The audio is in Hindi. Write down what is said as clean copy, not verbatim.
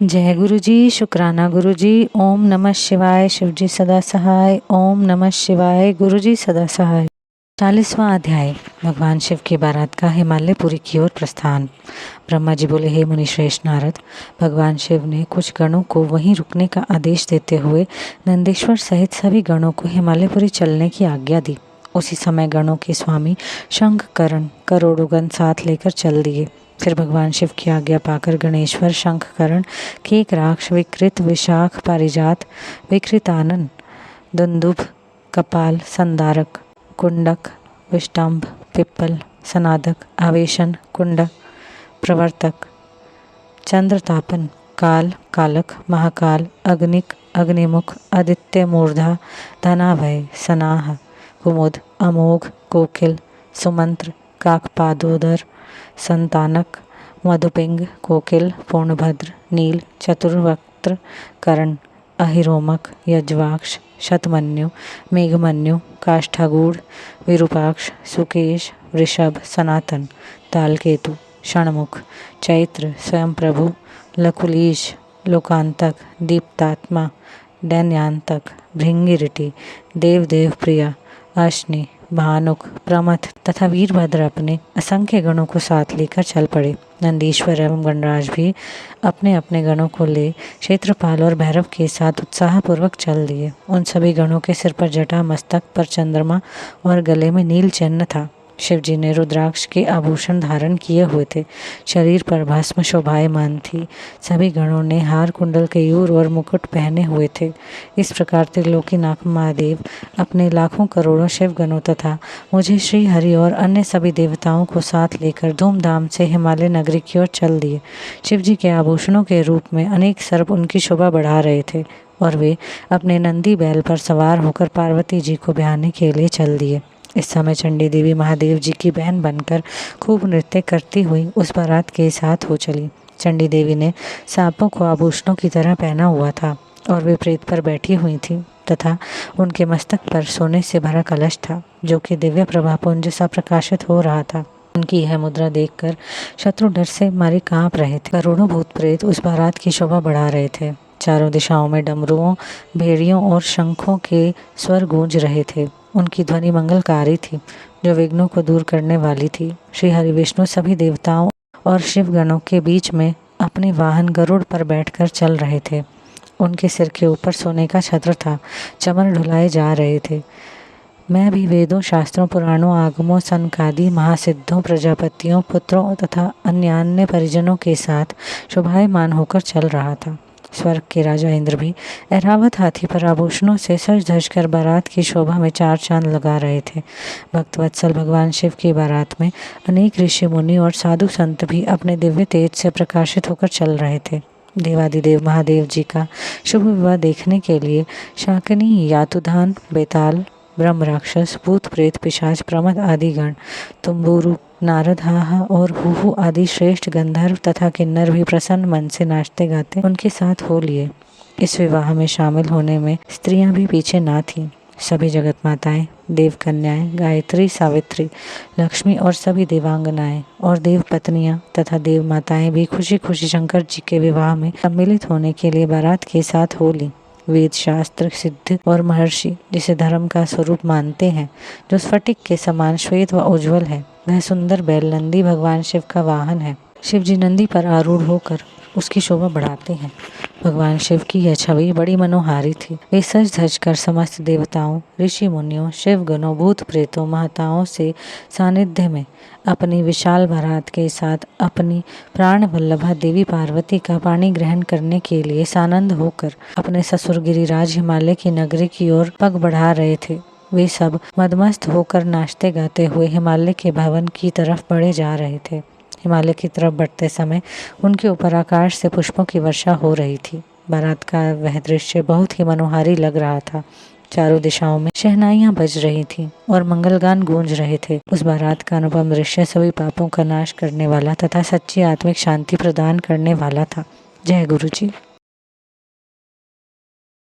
जय गुरु जी, शुक्राना गुरु जी। ओम नमः शिवाय, शिव जी सदा सहाय। ओम नमः शिवाय, गुरु जी सदा सहाय। 40वां अध्याय। भगवान शिव की बारात का हिमालयपुरी की ओर प्रस्थान। ब्रह्मा जी बोले, हे मुनि श्रेष्ठ नारद, भगवान शिव ने कुछ गणों को वहीं रुकने का आदेश देते हुए नंदेश्वर सहित सभी गणों को हिमालयपुरी चलने की आज्ञा दी। उसी समय गणों के स्वामी शंख करण करोड़ों गण साथ लेकर चल दिए। फिर भगवान शिव की आज्ञा पाकर गणेश्वर, शंखकरण, केकराक्ष, विकृत, विशाख, पारिजात, विकृतानन, दुंदुभ, कपाल, संदारक, कुंडक, विष्टंभ, पिप्पल, सनादक, आवेशन, कुंडक, प्रवर्तक, चंद्रतापन, काल, कालक, महाकाल, अग्निक, अग्निमुख, आदित्य मूर्धा, धनाभय, सनाह, कुमुद, अमोघ, कोकिल, सुमंत्र, काकपादोदर, संतानक, मधुपिंग, कोकिल, पूर्णभद्र, नील, चतुर्वक्त्र, कर्ण, अहिरोमक, यज्वाक्ष, शतमन्यु, मेघमन्यु, काष्ठागूढ़, विरूपाक्ष, सुकेश, वृषभ, सनातन, तालकेतु, षणमुख, चैत्र, स्वयं प्रभु, लकुलीश, लोकांतक, दीप्तात्मा, दैन्यांतक, भृंगिरिटी, देवदेव प्रिया, अश्नि, भानुक, प्रमथ तथा वीरभद्र अपने असंख्य गणों को साथ लेकर चल पड़े। नंदीश्वर एवं गणराज भी अपने अपने गणों को ले क्षेत्रपाल और भैरव के साथ उत्साहपूर्वक चल दिए। उन सभी गणों के सिर पर जटा, मस्तक पर चंद्रमा और गले में नील चिन्ह था। शिव जी ने रुद्राक्ष के आभूषण धारण किए हुए थे। शरीर पर भस्म शोभायमान थी। सभी गणों ने हार, कुंडल, केयूर और मुकुट पहने हुए थे। इस प्रकार त्रिलोकीनाथ महादेव अपने लाखों करोड़ों शिव गणों तथा मुझे श्री हरि और अन्य सभी देवताओं को साथ लेकर धूमधाम से हिमालय नगरी की ओर चल दिए। शिव जी के आभूषणों के रूप में अनेक सर्प उनकी शोभा बढ़ा रहे थे और वे अपने नंदी बैल पर सवार होकर पार्वती जी को ब्याहने के लिए चल दिए। इस समय चंडी देवी महादेव जी की बहन बनकर खूब नृत्य करती हुई उस बारात के साथ हो चली। चंडी देवी ने सांपों को आभूषणों की तरह पहना हुआ था और वे प्रेत पर बैठी हुई थी तथा उनके मस्तक पर सोने से भरा कलश था जो कि दिव्य प्रभापुंज सा प्रकाशित हो रहा था। उनकी यह मुद्रा देखकर शत्रु डर से मारे कांप रहे थे। करोड़ों भूत प्रेत उस बारात की शोभा बढ़ा रहे थे। चारों दिशाओं में डमरुओं, भेड़ियों और शंखों के स्वर गूंज रहे थे। उनकी ध्वनि मंगलकारी थी जो विघ्नों को दूर करने वाली थी। श्री हरि विष्णु सभी देवताओं और शिव गणों के बीच में अपने वाहन गरुड़ पर बैठकर चल रहे थे। उनके सिर के ऊपर सोने का छत्र था। चमर ढुलाए जा रहे थे। मैं भी वेदों, शास्त्रों, पुराणों, आगमों, सनकादि महासिद्धों, प्रजापतियों, पुत्रों तथा अन्य परिजनों के साथ शोभायमान होकर चल रहा था। स्वर्ग के राजा इंद्र भी ऐरावत हाथी पर आभूषणों से सज धज कर बारात की शोभा में चार चांद लगा रहे थे। भक्तवत्सल भगवान शिव की बारात में अनेक ऋषि मुनि और साधु संत भी अपने दिव्य तेज से प्रकाशित होकर चल रहे थे। देवादिदेव महादेव जी का शुभ विवाह देखने के लिए शाकिनी, यातुधान, बेताल, ब्रह्म राक्षस, भूत प्रेत, पिशाच, प्रमद आदि गण, तुम्बुरु, नारद, हाहा और हुहु आदि श्रेष्ठ गंधर्व तथा किन्नर भी प्रसन्न मन से नाचते गाते उनके साथ हो लिए। इस विवाह में शामिल होने में स्त्रियां भी पीछे ना थीं। सभी जगत माताएं, देव कन्याएं, गायत्री, सावित्री, लक्ष्मी और सभी देवांगनाएं और देव पत्नियां तथा देव माताएं भी खुशी खुशी शंकर जी के विवाह में सम्मिलित होने के लिए बारात के साथ हो ली। वेद, शास्त्र, सिद्ध और महर्षि जिसे धर्म का स्वरूप मानते हैं, जो स्फटिक के समान श्वेत व उज्ज्वल है, वह सुंदर बैल नंदी भगवान शिव का वाहन है। शिव जी नंदी पर आरूढ़ होकर उसकी शोभा बढ़ाते हैं। भगवान शिव की यह छवि बड़ी मनोहारी थी। वे सज धज कर समस्त देवताओं, ऋषि मुनियों, शिव गणों, भूत प्रेतों, महताओं से सानिध्य में अपनी विशाल बारात के साथ अपनी प्राण वल्लभा देवी पार्वती का पाणी ग्रहण करने के लिए सानंद होकर अपने ससुर गिरिराज हिमालय की नगरी की ओर पग बढ़ा रहे थे। वे सब मदमस्त होकर नाचते गाते हुए हिमालय के भवन की तरफ बढ़े जा रहे थे। हिमालय की तरफ बढ़ते समय उनके ऊपर आकाश से पुष्पों की वर्षा हो रही थी। बारात का वह दृश्य बहुत ही मनोहारी लग रहा था। चारों दिशाओं में शहनाइयां बज रही थीं और मंगलगान गूंज रहे थे। उस बारात का अनुपम दृश्य सभी पापों का नाश करने वाला तथा सच्ची आत्मिक शांति प्रदान करने वाला था। जय गुरु जी।